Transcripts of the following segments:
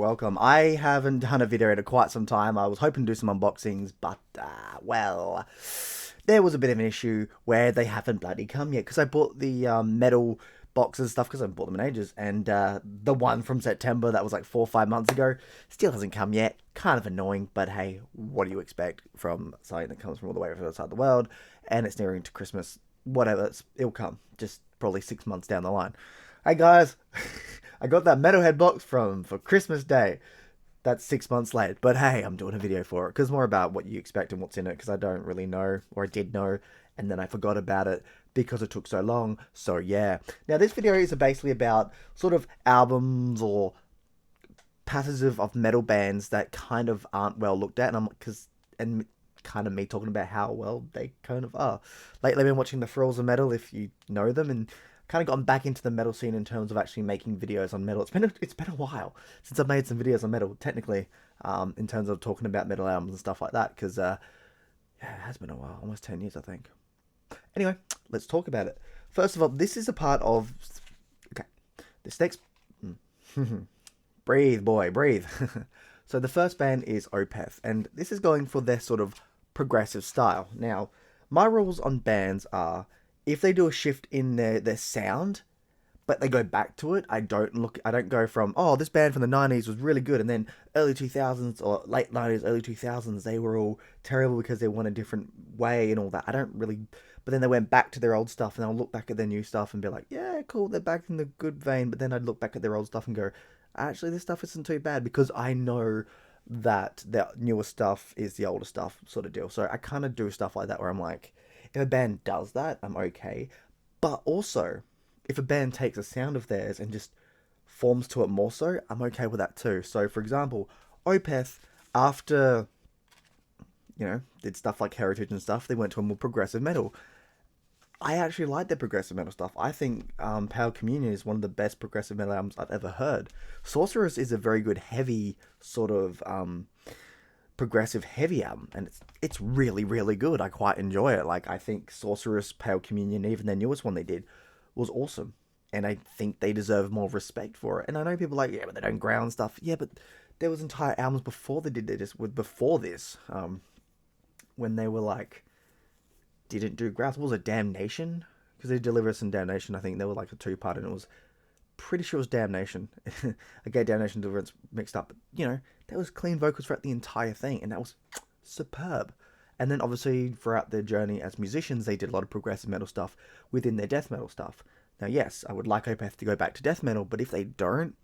Welcome. I haven't done a video in quite some time. I was hoping to do some unboxings, but, well, there was a bit of an issue where they haven't bloody come yet. Because I bought the metal boxes and stuff, because I haven't bought them in ages. And the one from September that was like 4 or 5 months ago still hasn't come yet. Kind of annoying, but hey, what do you expect from something that comes from all the way from outside the world? And it's nearing to Christmas. Whatever, it'll come. Just probably 6 months down the line. Hey guys, I got that Metalhead box for Christmas Day. That's 6 months late, but hey, I'm doing a video for it because more about what you expect and what's in it because I don't really know, or I did know, and then I forgot about it because it took so long. So yeah. Now this video is basically about sort of albums or passages of metal bands that kind of aren't well looked at, and and kind of me talking about how well they kind of are. Lately, I've been watching the Thrills of Metal, if you know them, and kind of gotten back into the metal scene in terms of actually making videos on metal. It's been a while since I've made some videos on metal, technically, in terms of talking about metal albums and stuff like that, because yeah, it has been a while, almost 10 years, I think. Anyway, let's talk about it. First of all, this is a part of. Okay, this next. Breathe, boy, breathe. So the first band is Opeth, and this is going for their sort of progressive style. Now, my rules on bands are if they do a shift in their sound, but they go back to it, I don't go from, oh, this band from the 90s was really good, and then early 2000s or late 90s, early 2000s, they were all terrible because they went a different way and all that. I don't really, but then they went back to their old stuff, and I'll look back at their new stuff and be like, yeah, cool, they're back in the good vein, but then I'd look back at their old stuff and go, actually, this stuff isn't too bad because I know that the newer stuff is the older stuff sort of deal. So I kind of do stuff like that where I'm like, if a band does that, I'm okay. But also, if a band takes a sound of theirs and just forms to it more so, I'm okay with that too. So, for example, Opeth, after, did stuff like Heritage and stuff, they went to a more progressive metal. I actually like their progressive metal stuff. I think Pale Communion is one of the best progressive metal albums I've ever heard. Sorceress is a very good heavy sort of progressive heavy album, and it's really really good. I quite enjoy it. Like I think Sorceress, Pale Communion, even their newest one they did was awesome, and I think they deserve more respect for it. And I know people are like, yeah, but they don't ground stuff. Yeah, but there was entire albums before they did this with before this, when they were like didn't do grounds. What was it, Damnation? Because they delivered some Damnation. I think they were like a two-part, and it was pretty sure it was Damnation. I get Damnation Deliverance mixed up, but there was clean vocals throughout the entire thing, and that was superb. And then obviously throughout their journey as musicians, they did a lot of progressive metal stuff within their death metal stuff. Now, yes, I would like Opeth to go back to death metal, but if they don't,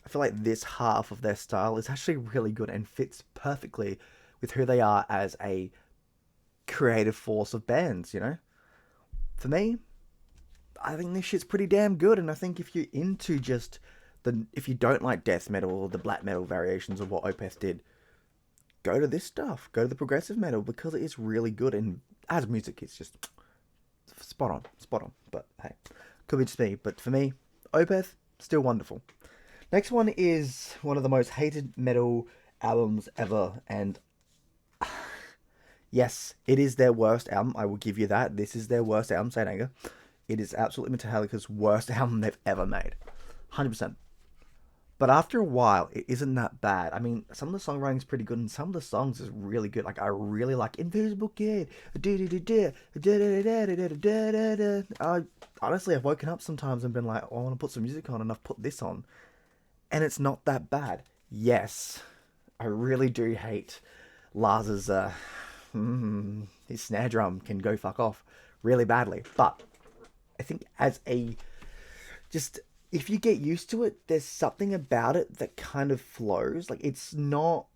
I feel like this half of their style is actually really good and fits perfectly with who they are as a creative force of bands. For me, I think this shit's pretty damn good, and I think if you're into just if you don't like death metal or the black metal variations of what Opeth did, go to this stuff. Go to the progressive metal because it is really good, and as music, it's just spot on, spot on. But hey, could be just me. But for me, Opeth, still wonderful. Next one is one of the most hated metal albums ever, and yes, it is their worst album. I will give you that. This is their worst album, Saint Anger. It is absolutely Metallica's worst album they've ever made. 100%. But after a while, it isn't that bad. I mean, some of the songwriting is pretty good, and some of the songs is really good. Like, I really like Invisible Kid. Honestly, I've woken up sometimes and been like, oh, I want to put some music on, and I've put this on. And it's not that bad. Yes, I really do hate Lars's his snare drum can go fuck off really badly. But I think as a just if you get used to it, there's something about it that kind of flows. Like it's not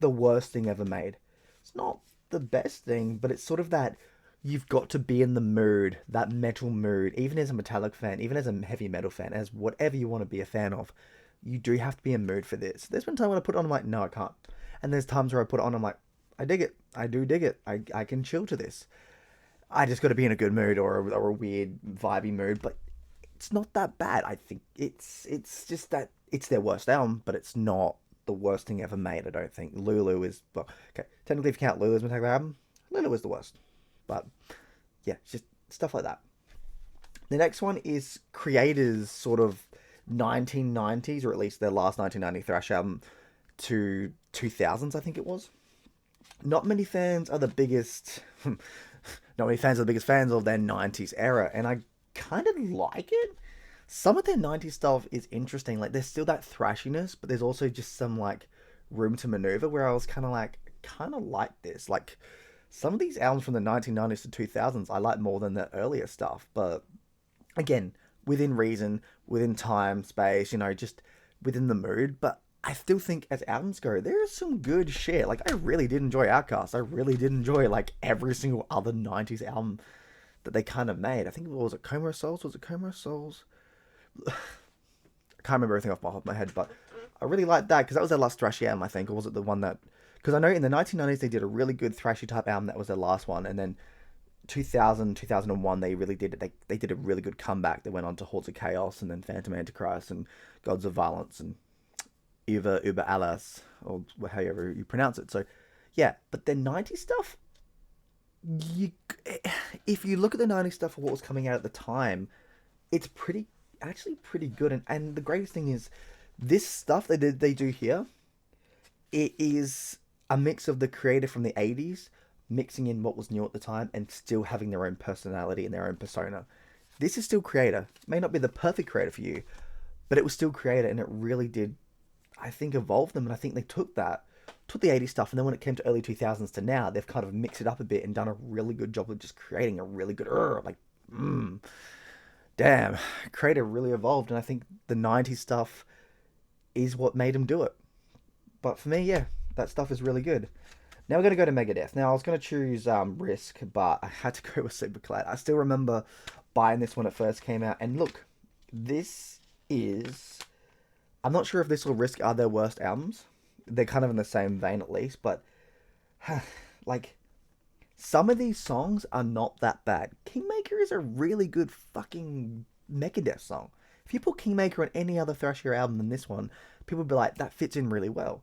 the worst thing ever made. It's not the best thing, but it's sort of that you've got to be in the mood, that metal mood, even as a Metallic fan, even as a heavy metal fan, as whatever you want to be a fan of, you do have to be in mood for this. There's been times when I put it on, I'm like, no, I can't. And there's times where I put it on, I'm like, I dig it. I do dig it. I can chill to this. I just got to be in a good mood or a weird vibey mood, but it's not that bad. I think it's just that it's their worst album, but it's not the worst thing ever made. I don't think Lulu is well. Okay, technically, if you count Lulu as my Metallica album, Lulu is the worst. But yeah, it's just stuff like that. The next one is creators sort of 1990s, or at least their last 1990 thrash album, to 2000s, I think it was. Not many fans are the biggest. Not many fans are the biggest fans of their 90s era, and I kind of like it. Some of their 90s stuff is interesting. Like, there's still that thrashiness, but there's also just some, like, room to maneuver where I was kind of like this. Like, some of these albums from the 1990s to 2000s I like more than the earlier stuff, but again, within reason, within time, space, just within the mood. But I still think as albums go, there is some good shit. Like, I really did enjoy Outkast. I really did enjoy, like, every single other 90s album that they kind of made. I think, was it Coma of Souls? Was it Coma of Souls? I can't remember everything off my head, but I really liked that because that was their last thrashy album, I think. Or was it the one that... Because I know in the 1990s they did a really good thrashy type album. That was their last one. And then 2000, 2001, they really did it. They did a really good comeback. They went on to Hordes of Chaos and then Phantom Antichrist and Gods of Violence and Über Alles, or however you pronounce it. So, yeah, but the 90s stuff, you, if you look at the 90s stuff for what was coming out at the time, it's actually pretty good. And the greatest thing is, this stuff they do here, it is a mix of the creator from the 80s mixing in what was new at the time and still having their own personality and their own persona. This is still creator. It may not be the perfect creator for you, but it was still creator, and it really did, I think, evolve them. And I think they took the 80s stuff, and then when it came to early 2000s to now, they've kind of mixed it up a bit and done a really good job of just creating a really good, damn, creator really evolved. And I think the 90s stuff is what made him do it. But for me, yeah, that stuff is really good. Now we're going to go to Megadeth. Now, I was going to choose Risk, but I had to go with Superclad. I still remember buying this when it first came out. And look, this is... I'm not sure if this or Risk are their worst albums. They're kind of in the same vein, at least. But, like, some of these songs are not that bad. Kingmaker is a really good fucking Megadeth song. If you put Kingmaker on any other thrashier album than this one, people would be like, that fits in really well.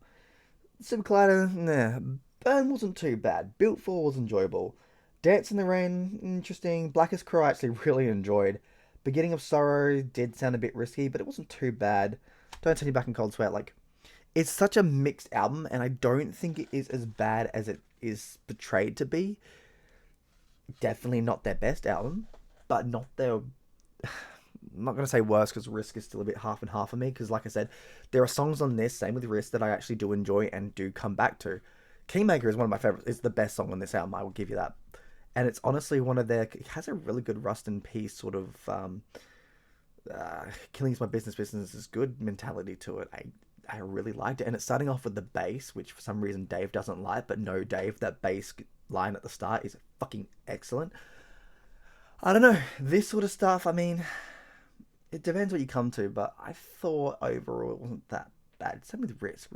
Superclad, nah. Burn wasn't too bad. Built For was enjoyable. Dance in the Rain, interesting. Blackest Crow I actually really enjoyed. Beginning of Sorrow did sound a bit risky, but it wasn't too bad. Don't Turn You Back in Cold Sweat, like, it's such a mixed album, and I don't think it is as bad as it is portrayed to be. Definitely not their best album, but not their... I'm not going to say worse, because Risk is still a bit half and half for me, because like I said, there are songs on this, same with Risk, that I actually do enjoy and do come back to. Kingmaker is one of my favorites. It's the best song on this album, I will give you that. And it's honestly one of their... It has a really good Rust in Peace sort of... Killing is my business is good mentality to it. I really liked it. And it's starting off with the bass, which for some reason Dave doesn't like, but no, Dave, that bass line at the start is fucking excellent. I don't know. This sort of stuff, I mean... It depends what you come to, but I thought overall it wasn't that bad. Same with Risk.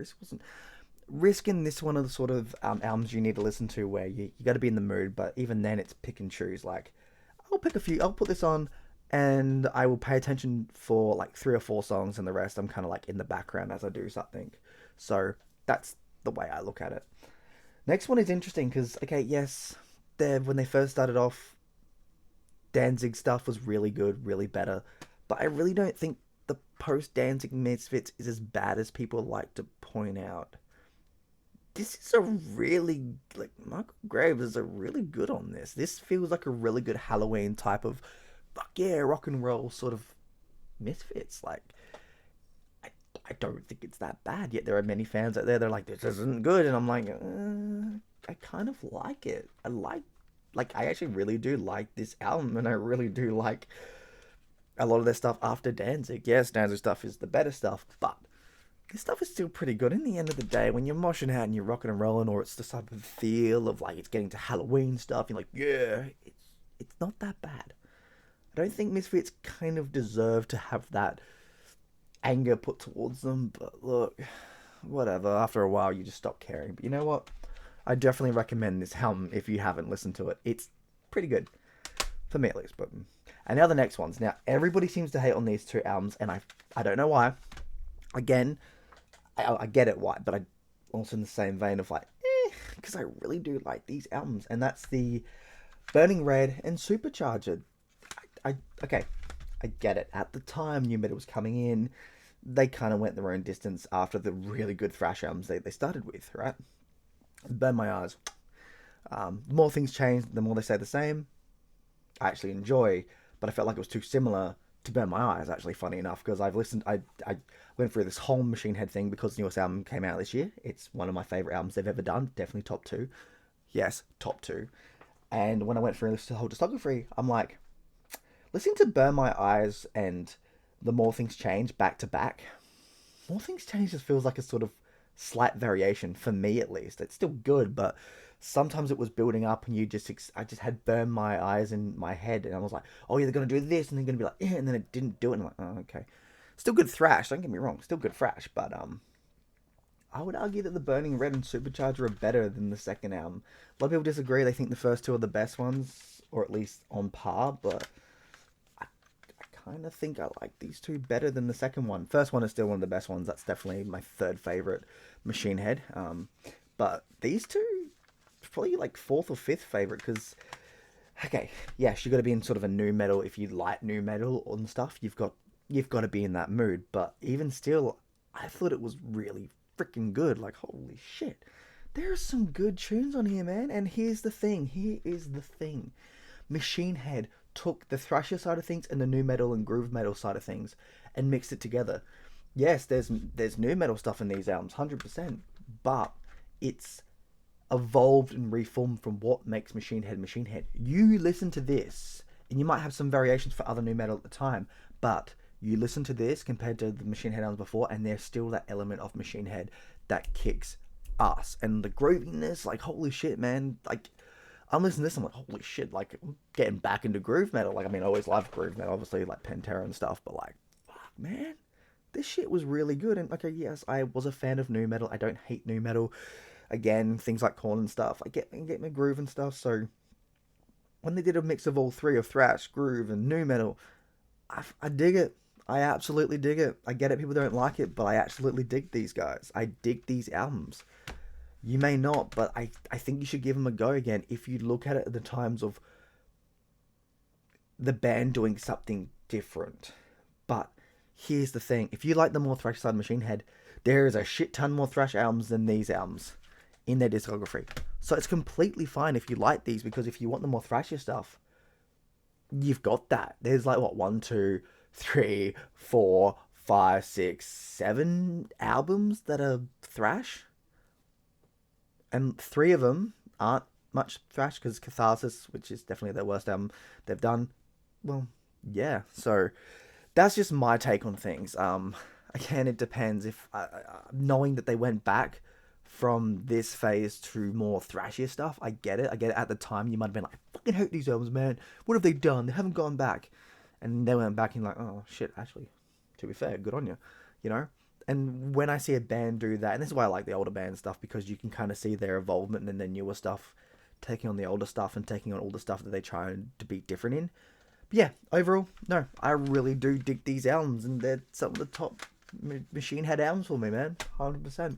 Risk in this one of the sort of albums you need to listen to where you got to be in the mood, but even then it's pick and choose. Like, I'll pick a few, I'll put this on, and I will pay attention for like 3 or 4 songs, and the rest I'm kind of like in the background as I do something. So that's the way I look at it. Next one is interesting because, okay, yes, when they first started off, Danzig stuff was really good, really better. But I really don't think the post-Danzig Misfits is as bad as people like to point out. This is a really... Like, Michael Graves is a really good on this. This feels like a really good Halloween type of... Fuck yeah, rock and roll sort of Misfits. Like, I don't think it's that bad. Yet there are many fans out there that are like, this isn't good. And I'm like, I kind of like it. I actually really do like this album. And I really do like... a lot of their stuff after Danzig. Yes, Danzig stuff is the better stuff, but this stuff is still pretty good. In the end of the day, when you're moshing out and you're rocking and rolling, or it's the type of feel of like it's getting to Halloween stuff, you're like, yeah, it's not that bad. I don't think Misfits kind of deserve to have that anger put towards them, but look, whatever. After a while, you just stop caring. But you know what? I definitely recommend this album if you haven't listened to it. It's pretty good. For me, at least. But and now the next ones. Now, everybody seems to hate on these 2 albums, and I don't know why. Again, I get it why, but I also in the same vein of like, because I really do like these albums, and that's the Burning Red and Supercharger. Okay, I get it. At the time, new metal was coming in. They kind of went their own distance after the really good thrash albums they started with, right? Burn my eyes. The more things change, the more they stay the same. I actually enjoy, but I felt like it was too similar to Burn My Eyes, actually, funny enough, because I went through this whole Machine Head thing because the newest album came out this year. It's one of my favourite albums they've ever done, definitely top two. Yes, top two. And when I went through this whole discography, I'm like, listening to Burn My Eyes and The More Things Change back to back, More Things Change just feels like a sort of slight variation, for me at least. It's still good, but sometimes it was building up and I just had Burn My Eyes in my head and I was like, oh yeah, they're going to do this and they're going to be like, yeah, and then it didn't do it and I'm like, oh, okay. Still good thrash, don't get me wrong, still good thrash, but I would argue that the Burning Red and Supercharger are better than the second album. A lot of people disagree. They think the first two are the best ones, or at least on par, but I kind of think I like these two better than the second one. First one is still one of the best ones. That's definitely my third favorite, Machine Head. But these two, probably like fourth or fifth favorite, because okay, yes, you got to be in sort of a new metal. If you like new metal and stuff, you've got to be in that mood. But even still, I thought it was really freaking good. Like, holy shit, there's some good tunes on here, man. And here's the thing. Here is the thing. Machine Head took the thrasher side of things and the new metal and groove metal side of things and mixed it together. Yes, there's new metal stuff in these albums, 100%, but it's evolved and reformed from what makes Machine Head Machine Head. You listen to this, and you might have some variations for other new metal at the time, but you listen to this compared to the Machine Head albums before, and there's still that element of Machine Head that kicks ass. And the grooviness, like, holy shit, man. Like, I'm listening to this, I'm like, holy shit, like, I'm getting back into groove metal. Like, I mean, I always loved groove metal, obviously, like Pantera and stuff, but like, fuck, man. This shit was really good. And, okay, yes, I was a fan of new metal. I don't hate new metal. Again, things like Korn and stuff, I get my groove and stuff. So when they did a mix of all three, of thrash, groove, and new metal, I dig it. I absolutely dig it. I get it, people don't like it, but I absolutely dig these guys. I dig these albums. You may not, but I think you should give them a go again if you look at it at the times of the band doing something different. But here's the thing. If you like the more thrash side Machine Head, there is a shit ton more thrash albums than these albums in their discography. So it's completely fine if you like these, because if you want the more thrashy stuff, you've got that. There's like, what, 1, 2, 3, 4, 5, 6, 7 albums that are thrash. And 3 of them aren't much thrash, because Catharsis, which is definitely their worst album they've done, well, yeah. So that's just my take on things. Again, it depends. If knowing that they went back from this phase to more thrashier stuff, I get it. At the time, you might have been like, I fucking hate these albums, man. What have they done? They haven't gone back. And they went back and like, oh shit, actually, to be fair, good on you, you know? And when I see a band do that, and this is why I like the older band stuff, because you can kind of see their involvement in their newer stuff, taking on the older stuff and taking on all the stuff that they try to be different in. But yeah, overall, no, I really do dig these albums, and they're some of the top Machine Head albums for me, man, 100%.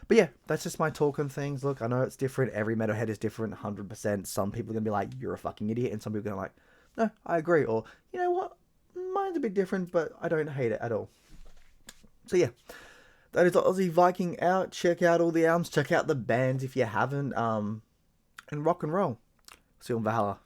But yeah, that's just my talk on things. Look, I know it's different. Every metalhead is different, 100%. Some people are going to be like, you're a fucking idiot. And some people are going to be like, no, I agree. Or, you know what? Mine's a bit different, but I don't hate it at all. So yeah, that is Aussie Viking out. Check out all the albums. Check out the bands if you haven't. And rock and roll. See you on Valhalla.